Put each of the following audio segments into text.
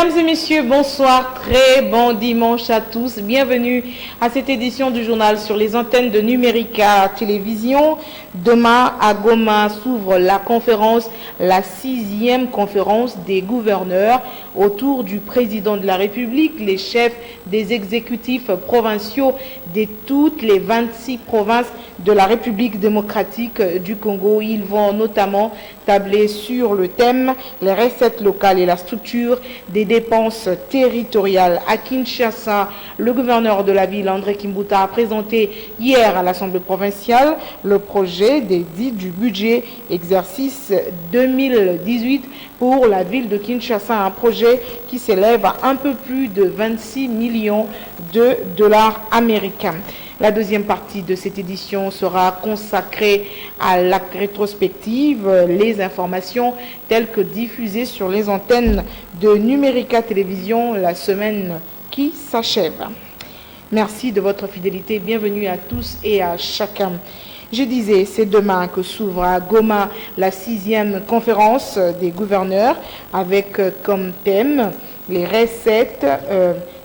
Mesdames et messieurs, bonsoir, très bon dimanche à tous. Bienvenue à cette édition du journal sur les antennes de Numérica Télévision. Demain, à Goma, s'ouvre la conférence, la 6e conférence des gouverneurs autour du président de la République, les chefs des exécutifs provinciaux de toutes les 26 provinces de la République démocratique du Congo. Ils vont notamment tabler sur le thème les recettes locales et la structure des dépenses territoriales. À Kinshasa, le gouverneur de la ville, André Kimbuta, a présenté hier à l'Assemblée provinciale le projet dédié du budget exercice 2018 pour la ville de Kinshasa, un projet qui s'élève à un peu plus de 26 millions de dollars américains. La deuxième partie de cette édition sera consacrée à la rétrospective, les informations telles que diffusées sur les antennes de Numérica Télévision la semaine qui s'achève. Merci de votre fidélité. Bienvenue à tous et à chacun. Je disais, c'est demain que s'ouvre à Goma la 6e conférence des gouverneurs avec comme thème les recettes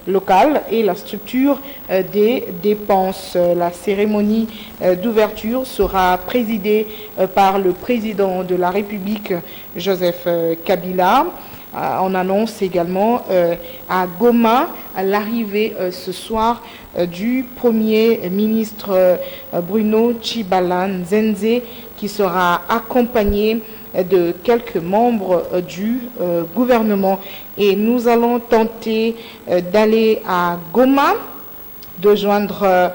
locales et la structure des dépenses. La cérémonie d'ouverture sera présidée par le président de la République, Joseph Kabila. On annonce également à Goma l'arrivée ce soir du Premier ministre Bruno Tshibala Nzenze, qui sera accompagné de quelques membres du gouvernement. Et nous allons tenter d'aller à Goma, de joindre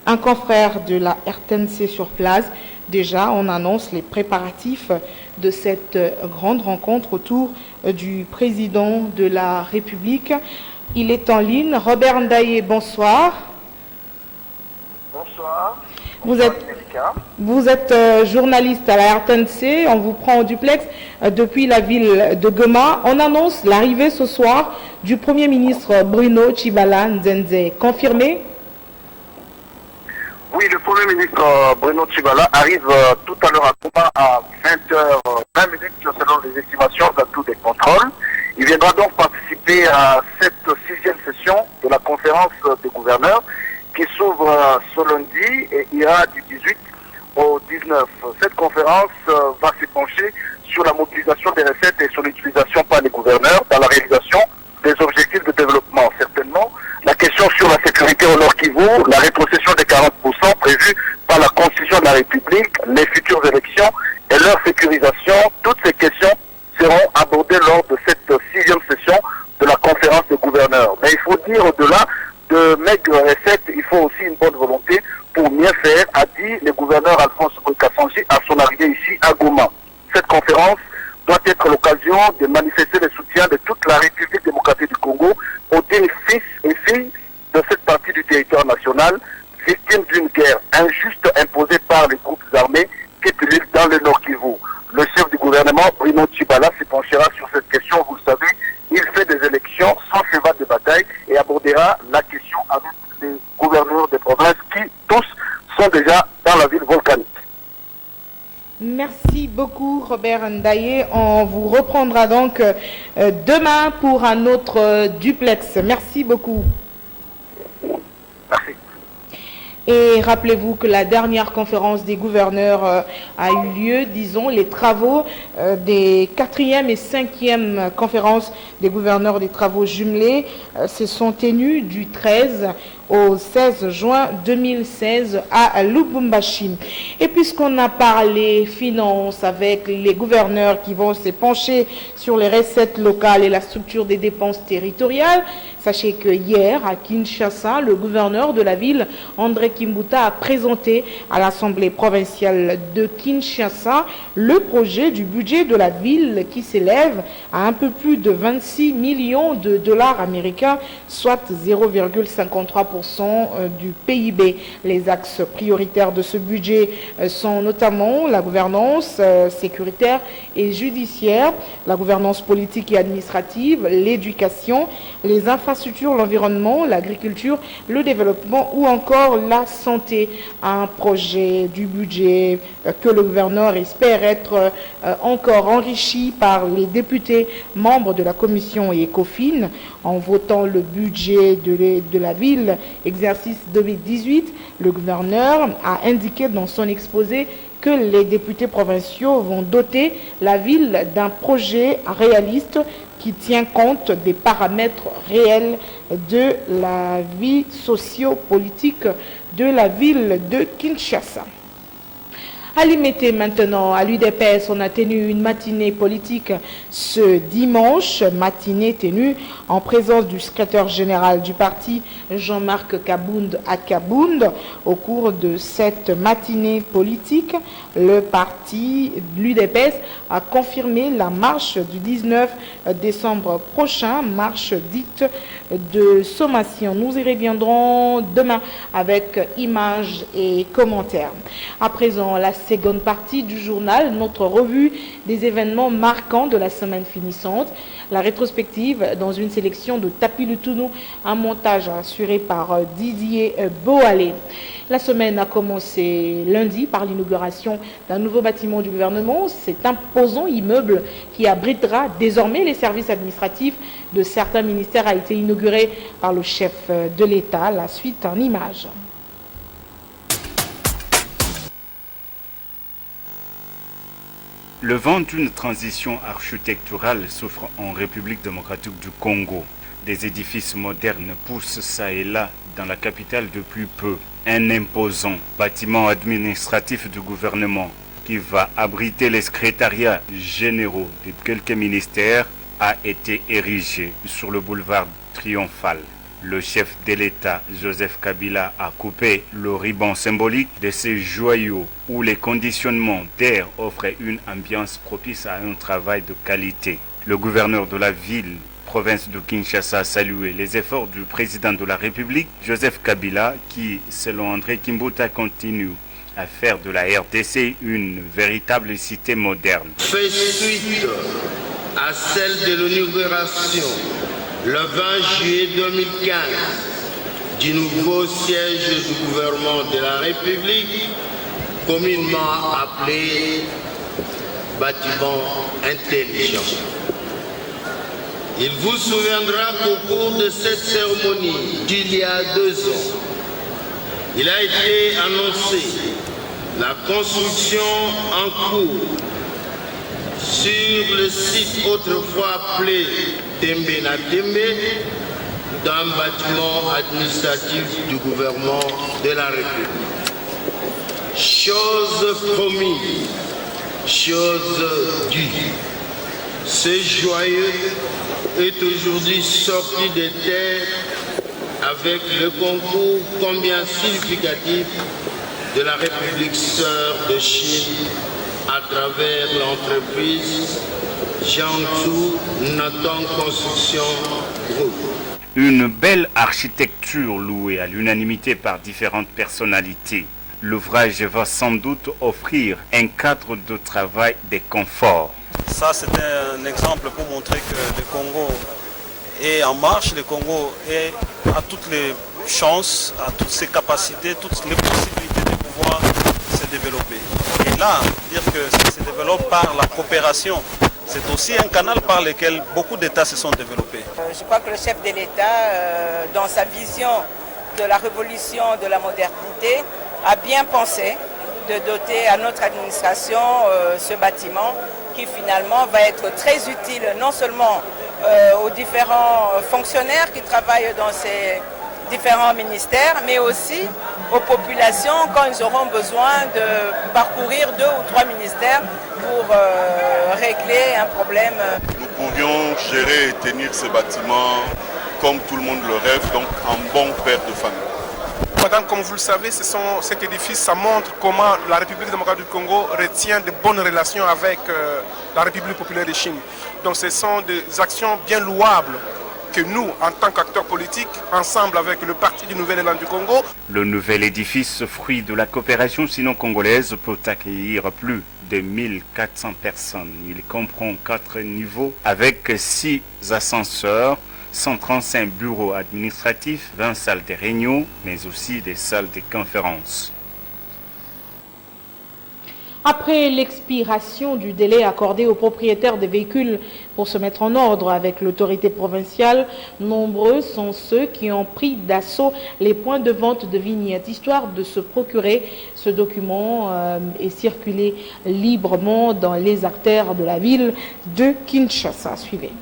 un confrère de la RTNC sur place. Déjà, on annonce les préparatifs de cette grande rencontre autour du président de la République. Il est en ligne. Robert Ndaye, bonsoir. Bonsoir. Vous êtes journaliste à la RTNC, on vous prend au duplex depuis la ville de Goma. On annonce l'arrivée ce soir du Premier ministre Bruno Tshibala Nzenze. Confirmé? Oui, le Premier ministre Bruno Tshibala arrive tout à l'heure à Goma à 20h20 selon les estimations dans tous les contrôles. Il viendra donc participer à cette 6e session de la conférence des gouverneurs qui s'ouvre ce lundi et ira du 18 au 19. Cette conférence va se pencher sur la mobilisation des recettes et sur l'utilisation par les gouverneurs dans la réalisation des objectifs de développement. Certainement, la question sur la sécurité au Nord Kivu, la rétrocession des 40% prévue par la Constitution de la République, les futures élections et leur sécurisation, toutes ces questions seront abordées lors de cette 6e session de la conférence des gouverneurs. Mais il faut dire au-delà de maigres recettes, il faut aussi une bonne volonté pour mieux faire, a dit le gouverneur Alphonse Kassanji à son arrivée ici à Goma. Cette conférence doit être l'occasion de manifester le soutien de toute la République démocratique du Congo aux fils et filles de cette partie du territoire national, victimes d'une guerre injuste imposée par les groupes armés qui pullulent dans le Nord Kivu. Le chef du gouvernement, Bruno Tshibala, se penchera sur cette question, vous le savez. Il fait des élections sans cheval de bataille et abordera la question avec les gouverneurs des provinces qui, tous, sont déjà dans la ville volcanique. Merci beaucoup, Robert Ndaye. On vous reprendra donc demain pour un autre duplex. Merci beaucoup. Merci. Et rappelez-vous que la dernière conférence des gouverneurs a eu lieu, disons, les travaux des 4e et 5e conférences des gouverneurs des travaux jumelés se sont tenus du 13 au 16 juin 2016 à Lubumbashi. Et puisqu'on a parlé finances avec les gouverneurs qui vont se pencher sur les recettes locales et la structure des dépenses territoriales, sachez que hier à Kinshasa, le gouverneur de la ville, André Kimbuta, a présenté à l'Assemblée provinciale de Kinshasa le projet du budget de la ville qui s'élève à un peu plus de 26 millions de dollars américains, soit 0,53% du PIB. Les axes prioritaires de ce budget sont notamment la gouvernance sécuritaire et judiciaire, la gouvernance politique et administrative, l'éducation, les infrastructures infrastructures, l'environnement, l'agriculture, le développement ou encore la santé. Un projet du budget que le gouverneur espère être encore enrichi par les députés membres de la commission et ECOFIN en votant le budget de la ville exercice 2018. Le gouverneur a indiqué dans son exposé que les députés provinciaux vont doter la ville d'un projet réaliste qui tient compte des paramètres réels de la vie socio-politique de la ville de Kinshasa. À Limete maintenant, à l'UDPS, on a tenu une matinée politique ce dimanche, matinée tenue en présence du secrétaire général du parti, Jean-Marc Kabound Akabound. Au cours de cette matinée politique, le parti, l'UDPS, a confirmé la marche du 19 décembre prochain, marche dite de sommation. Nous y reviendrons demain avec images et commentaires. À présent, la seconde partie du journal, notre revue des événements marquants de la semaine finissante, la rétrospective dans une sélection de Tapi Lutunou, un montage assuré par Didier Boalé. La semaine a commencé lundi par l'inauguration d'un nouveau bâtiment du gouvernement, cet imposant immeuble qui abritera désormais les services administratifs de certains ministères a été inauguré par le chef de l'État. La suite en images. Le vent d'une transition architecturale souffre en République démocratique du Congo. Des édifices modernes poussent ça et là dans la capitale depuis peu. Un imposant bâtiment administratif du gouvernement qui va abriter les secrétariats généraux de quelques ministères a été érigé sur le boulevard Triomphal. Le chef de l'État, Joseph Kabila, a coupé le ruban symbolique de ces joyaux où les conditionnements d'air offrent une ambiance propice à un travail de qualité. Le gouverneur de la ville, province de Kinshasa, a salué les efforts du président de la République, Joseph Kabila, qui, selon André Kimbuta, continue à faire de la RDC une véritable cité moderne. Fait suite à celle de l'inauguration le 20 juillet 2015 du nouveau siège du gouvernement de la République, communément appelé bâtiment intelligent. Il vous souviendra qu'au cours de cette cérémonie d'il y a 2 ans, il a été annoncé la construction en cours sur le site autrefois appelé Tembe na Tembe d'un bâtiment administratif du gouvernement de la République. Chose promise, chose due. Ce joyeux est aujourd'hui sorti des terres avec le concours combien significatif de la République sœur de Chine à travers l'entreprise Jiangsu Nathan Construction Group. Une belle architecture louée à l'unanimité par différentes personnalités. L'ouvrage va sans doute offrir un cadre de travail de confort. Ça, c'est un exemple pour montrer que le Congo est en marche, le Congo a toutes les chances, a toutes ses capacités, toutes les possibilités de pouvoir se développer. Et là, dire que ça se développe par la coopération, c'est aussi un canal par lequel beaucoup d'États se sont développés. Je crois que le chef de l'État, dans sa vision de la révolution de la modernité, a bien pensé de doter à notre administration ce bâtiment qui finalement va être très utile non seulement aux différents fonctionnaires qui travaillent dans ces différents ministères, mais aussi aux populations quand ils auront besoin de parcourir 2 ou 3 ministères pour régler un problème. Nous pourrions gérer et tenir ce bâtiment comme tout le monde le rêve, donc un bon père de famille. Madame, comme vous le savez, cet édifice, ça montre comment la République démocratique du Congo retient de bonnes relations avec la République populaire de Chine. Donc ce sont des actions bien louables que nous, en tant qu'acteurs politiques, ensemble avec le Parti du Nouvel Élan du Congo. Le nouvel édifice, fruit de la coopération sino-congolaise, peut accueillir plus de 1400 personnes. Il comprend 4 niveaux avec 6 ascenseurs 135 bureaux administratifs, 20 salles de réunion, mais aussi des salles de conférences. Après l'expiration du délai accordé aux propriétaires des véhicules pour se mettre en ordre avec l'autorité provinciale, nombreux sont ceux qui ont pris d'assaut les points de vente de vignettes, histoire de se procurer ce document et circuler librement dans les artères de la ville de Kinshasa. Suivez.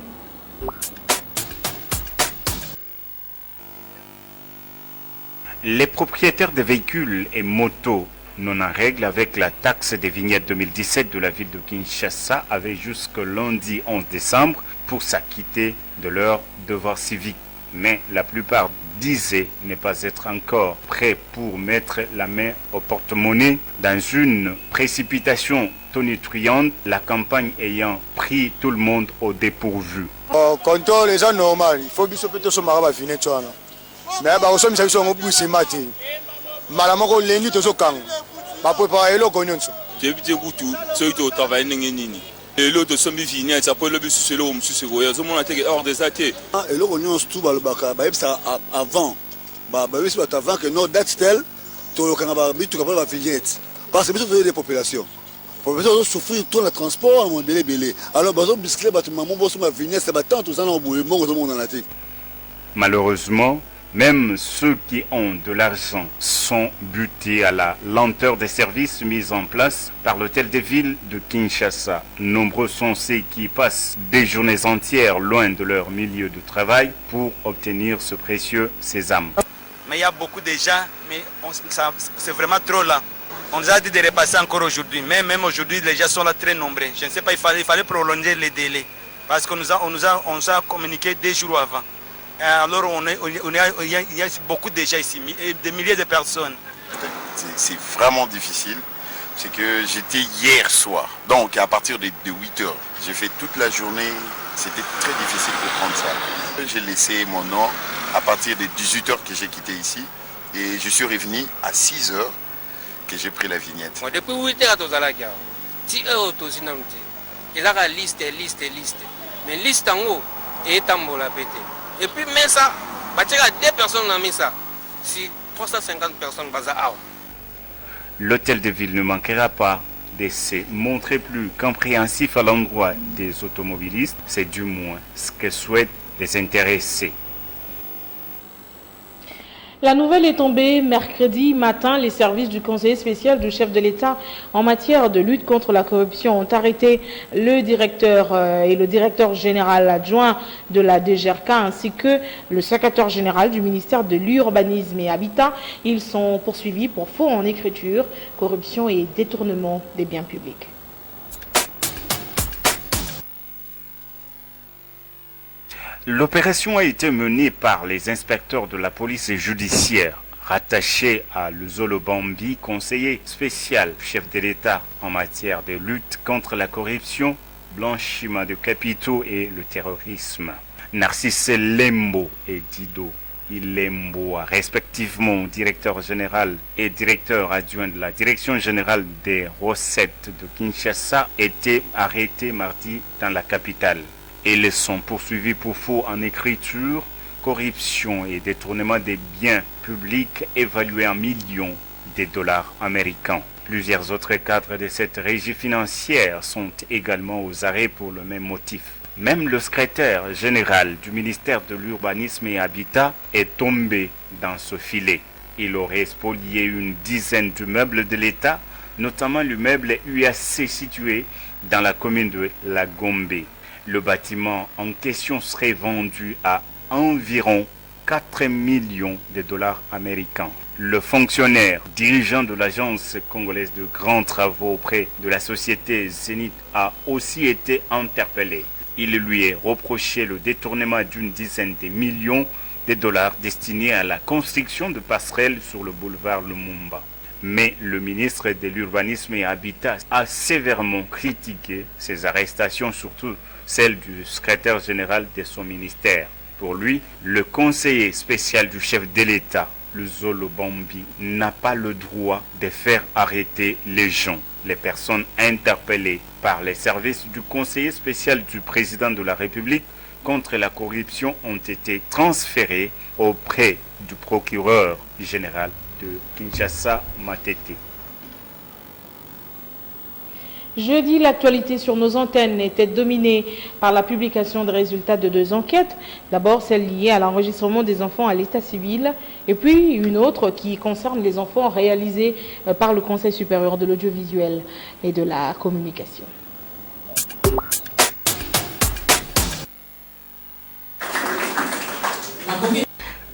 Les propriétaires de véhicules et motos non en règle avec la taxe des vignettes 2017 de la ville de Kinshasa avaient jusqu'au lundi 11 décembre pour s'acquitter de leurs devoirs civiques. Mais la plupart disaient ne pas être encore prêts pour mettre la main au porte-monnaie. Dans une précipitation tonitruante, la campagne ayant pris tout le monde au dépourvu. Quand les gens normal, il faut que ce soit ma vignette. Mais on ça sont poussés matin. Malamoko lendi to sokang. Ba préparer eloko nyonso. Débité kutu, ceux qui travaillent ningeni. Et l'autre sommes vignettes, ça peut le bus sur l'homme sur ce royaume. Tout le monde a hors des athées. Et l'eau nyonso tout balbaka, ba ça avant. Ba c'est avant que nos dates telles, to kanga ba tu capable la vignette. Parce que c'est des populations. Population souffrir tout le transport mon belé. Alors bazo biscuit ba maman bo sur ma vignette, c'est ba tant tout ça dans boule, mon monde dans la tête. Malheureusement, même ceux qui ont de l'argent sont butés à la lenteur des services mis en place par l'hôtel de ville de Kinshasa. Nombreux sont ceux qui passent des journées entières loin de leur milieu de travail pour obtenir ce précieux sésame. Mais il y a beaucoup de gens, mais c'est vraiment trop là. On nous a dit de repasser encore aujourd'hui, mais même aujourd'hui les gens sont là très nombreux. Je ne sais pas, il fallait prolonger les délais parce qu'on nous a communiqué 2 jours avant. Alors il y a beaucoup de gens ici, des milliers de personnes. C'est vraiment difficile. C'est que j'étais hier soir. Donc à partir de 8 heures, j'ai fait toute la journée. C'était très difficile de prendre ça. J'ai laissé mon nom à partir de 18 heures que j'ai quitté ici. Et je suis revenu à 6 heures que j'ai pris la vignette. Depuis 8 heures, il y a la liste. Mais liste en haut, et la pété. Et puis, mais ça, il y a 2 personnes qui ont mis ça. Si 350 personnes basent à L'hôtel de ville ne manquera pas de se montrer plus compréhensif à l'endroit des automobilistes. C'est du moins ce que souhaitent les intéressés. La nouvelle est tombée mercredi matin. Les services du conseiller spécial du chef de l'État en matière de lutte contre la corruption ont arrêté le directeur et le directeur général adjoint de la DGRK ainsi que le secrétaire général du ministère de l'Urbanisme et Habitat. Ils sont poursuivis pour faux en écriture, corruption et détournement des biens publics. L'opération a été menée par les inspecteurs de la police judiciaire, rattachés à Luzolo Bambi, conseiller spécial chef de l'État en matière de lutte contre la corruption, blanchiment de capitaux et le terrorisme. Narcisse Lembo et Dido Ilemboa, respectivement directeur général et directeur adjoint de la direction générale des recettes de Kinshasa, étaient arrêtés mardi dans la capitale. Ils sont poursuivis pour faux en écriture, corruption et détournement des biens publics évalués en millions de dollars américains. Plusieurs autres cadres de cette régie financière sont également aux arrêts pour le même motif. Même le secrétaire général du ministère de l'Urbanisme et Habitat est tombé dans ce filet. Il aurait spolié une dizaine de meubles de l'État, notamment le meuble UAC situé dans la commune de La Gombe. Le bâtiment en question serait vendu à environ 4 millions de dollars américains. Le fonctionnaire dirigeant de l'agence congolaise de grands travaux auprès de la société Zénith a aussi été interpellé. Il lui est reproché le détournement d'une dizaine de millions de dollars destinés à la construction de passerelles sur le boulevard Lumumba. Mais le ministre de l'Urbanisme et Habitat a sévèrement critiqué ces arrestations, surtout celle du secrétaire général de son ministère. Pour lui, le conseiller spécial du chef de l'État, Luzolo Bambi, n'a pas le droit de faire arrêter les gens. Les personnes interpellées par les services du conseiller spécial du président de la République contre la corruption ont été transférés auprès du procureur général de Kinshasa, Matete. Jeudi, l'actualité sur nos antennes était dominée par la publication des résultats de 2 enquêtes. D'abord, celle liée à l'enregistrement des enfants à l'état civil, et puis une autre qui concerne les enfants réalisés par le Conseil supérieur de l'audiovisuel et de la communication.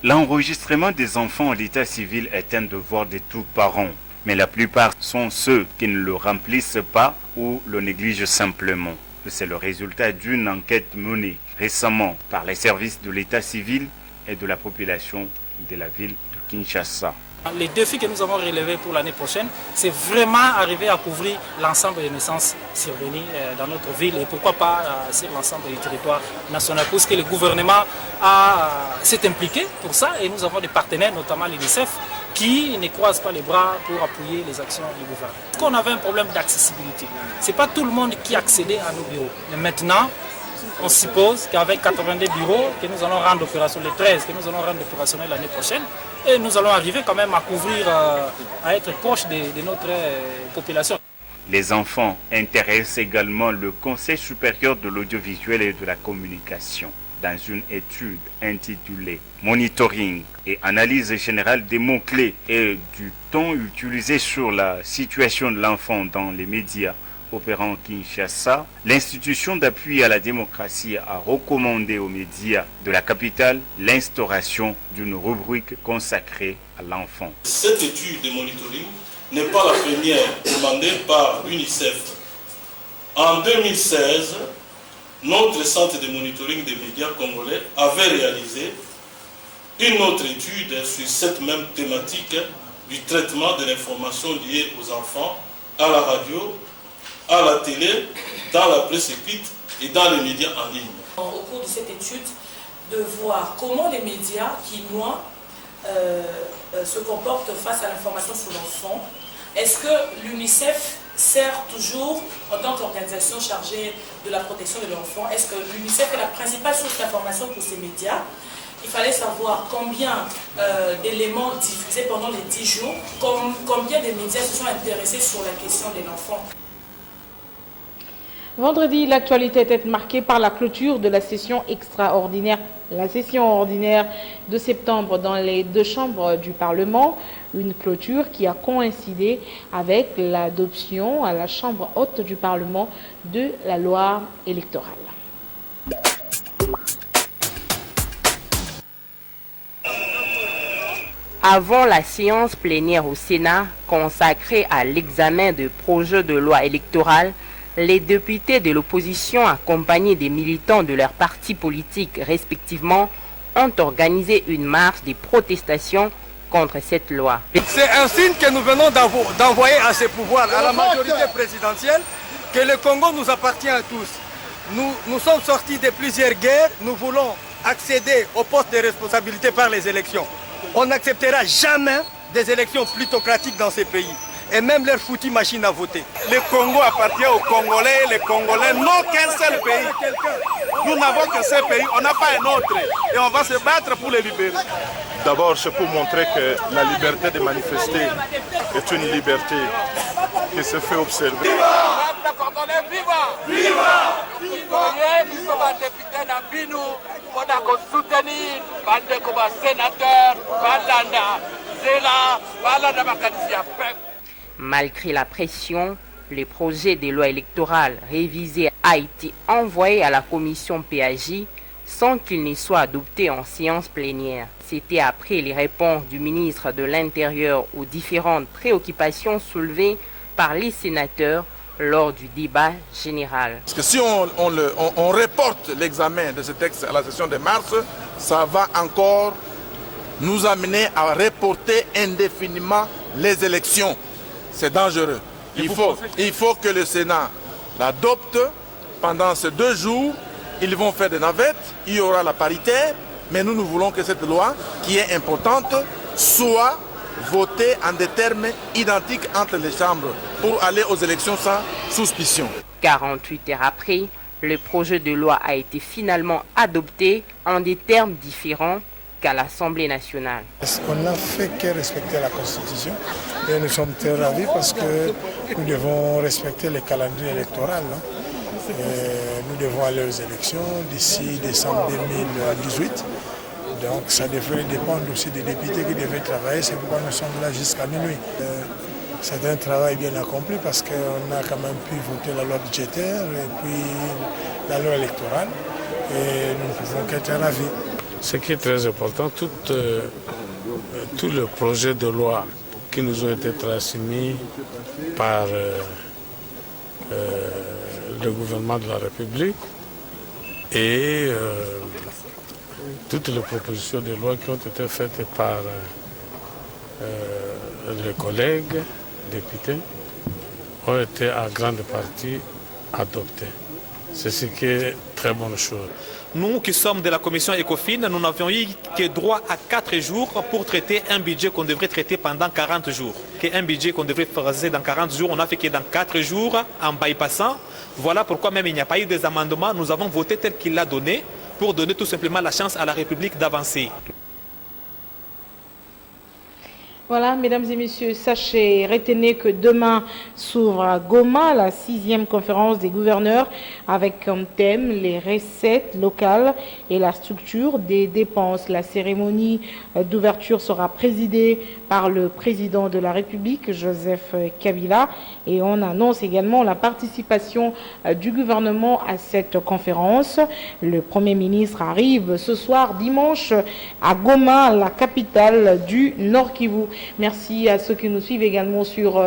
L'enregistrement des enfants à l'état civil est un devoir de tous parents. Mais la plupart sont ceux qui ne le remplissent pas ou le négligent simplement. C'est le résultat d'une enquête menée récemment par les services de l'état civil et de la population de la ville de Kinshasa. Les défis que nous avons relevés pour l'année prochaine, c'est vraiment arriver à couvrir l'ensemble des naissances survenues dans notre ville et pourquoi pas sur l'ensemble du territoire national, puisque le gouvernement s'est impliqué pour ça et nous avons des partenaires, notamment l'UNICEF, qui ne croisent pas les bras pour appuyer les actions du gouvernement. On avait un problème d'accessibilité. Ce n'est pas tout le monde qui accédait à nos bureaux. Mais maintenant, on suppose qu'avec 82 bureaux que nous allons rendre opérationnels, les 13 que nous allons rendre opérationnels l'année prochaine, et nous allons arriver quand même à couvrir, à être proche de notre population. Les enfants intéressent également le Conseil supérieur de l'audiovisuel et de la communication dans une étude intitulée « Monitoring et analyse générale des mots-clés et du ton utilisé sur la situation de l'enfant dans les médias opérant Kinshasa », l'institution d'appui à la démocratie a recommandé aux médias de la capitale l'instauration d'une rubrique consacrée à l'enfant. Cette étude de monitoring n'est pas la première demandée par l'UNICEF. En 2016, notre centre de monitoring des médias congolais avait réalisé une autre étude sur cette même thématique du traitement de l'information liée aux enfants à la radio, à la télé, dans la presse écrite et dans les médias en ligne. Au cours de cette étude, de voir comment les médias qui noient se comportent face à l'information sur l'enfant. Est-ce que l'UNICEF sert toujours en tant qu'organisation chargée de la protection de l'enfant? Est-ce que l'UNICEF est la principale source d'information pour ces médias? Il fallait savoir combien d'éléments diffusés pendant les 10 jours, combien de médias se sont intéressés sur la question de l'enfant. Vendredi, l'actualité était marquée par la clôture de la session extraordinaire, la session ordinaire de septembre dans les 2 chambres du Parlement. Une clôture qui a coïncidé avec l'adoption à la Chambre haute du Parlement de la loi électorale. Avant la séance plénière au Sénat consacrée à l'examen de projets de loi électorale, les députés de l'opposition accompagnés des militants de leurs partis politiques respectivement ont organisé une marche de protestation contre cette loi. C'est un signe que nous venons d'envoyer à ce pouvoir, à la majorité présidentielle, que le Congo nous appartient à tous. Nous sommes sortis de plusieurs guerres, nous voulons accéder au poste de responsabilité par les élections. On n'acceptera jamais des élections plutocratiques dans ces pays. Et même leur foutue machine à voter. Le Congo appartient aux Congolais, les Congolais n'ont qu'un seul pays. Nous n'avons que ce pays, on n'a pas un autre. Et on va se battre pour les libérer. D'abord, c'est pour montrer que la liberté de manifester est une liberté qui se fait observer. Viva! Viva! Viva! Nous sommes députés d'Ambinu, on a soutenu les sénateurs, Malgré la pression, le projet de loi électorale révisé a été envoyé à la commission PAJ sans qu'il ne soit adopté en séance plénière. C'était après les réponses du ministre de l'Intérieur aux différentes préoccupations soulevées par les sénateurs lors du débat général. Parce que si on reporte l'examen de ce texte à la session de mars, ça va encore nous amener à reporter indéfiniment les élections. C'est dangereux. Il faut que le Sénat l'adopte pendant ces 2 jours. Ils vont faire des navettes, il y aura la parité, mais nous voulons que cette loi, qui est importante, soit votée en des termes identiques entre les chambres pour aller aux élections sans suspicion. 48 heures après, Le projet de loi a été finalement adopté en des termes différents qu'à l'Assemblée nationale. On n'a fait que respecter la Constitution et nous sommes très ravis parce que nous devons respecter le calendrier électoral. Nous devons aller aux élections d'ici décembre 2018. Donc ça devrait dépendre aussi des députés qui devaient travailler. C'est pourquoi nous sommes là jusqu'à minuit. C'est un travail bien accompli parce qu'on a quand même pu voter la loi budgétaire et puis la loi électorale. Et nous ne pouvons qu'être ravis. Ce qui est très important, tous les projets de loi qui nous ont été transmis par le gouvernement de la République et toutes les propositions de loi qui ont été faites par les collègues députés ont été à grande partie adoptées. C'est ce qui est très bonne chose. Nous qui sommes de la commission ECOFIN, nous n'avions eu que droit à 4 jours pour traiter un budget qu'on devrait traiter pendant 40 jours. Un budget qu'on devrait faire dans 40 jours, on a fait que dans 4 jours en bypassant. Voilà pourquoi même il n'y a pas eu des amendements, nous avons voté tel qu'il l'a donné pour donner tout simplement la chance à la République d'avancer. Voilà, mesdames et messieurs, sachez, retenez que demain s'ouvre à Goma la 6e conférence des gouverneurs avec comme thème les recettes locales et la structure des dépenses. La cérémonie d'ouverture sera présidée par le président de la République, Joseph Kabila, et on annonce également la participation du gouvernement à cette conférence. Le Premier ministre arrive ce soir, dimanche, à Goma, la capitale du Nord Kivu. Merci à ceux qui nous suivent également sur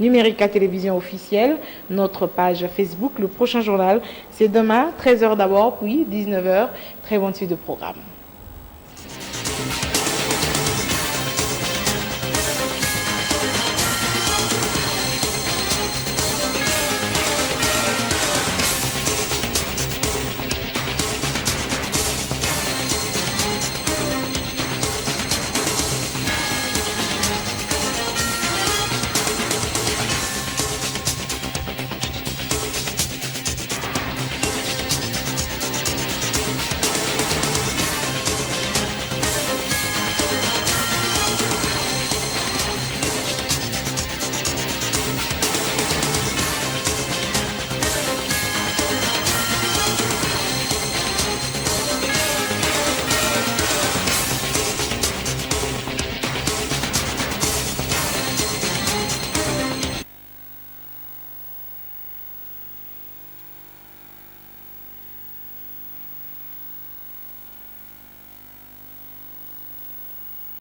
Numérica Télévision officielle, notre page Facebook. Le prochain journal, c'est demain, 13h d'abord, puis 19h. Très bonne suite de programme.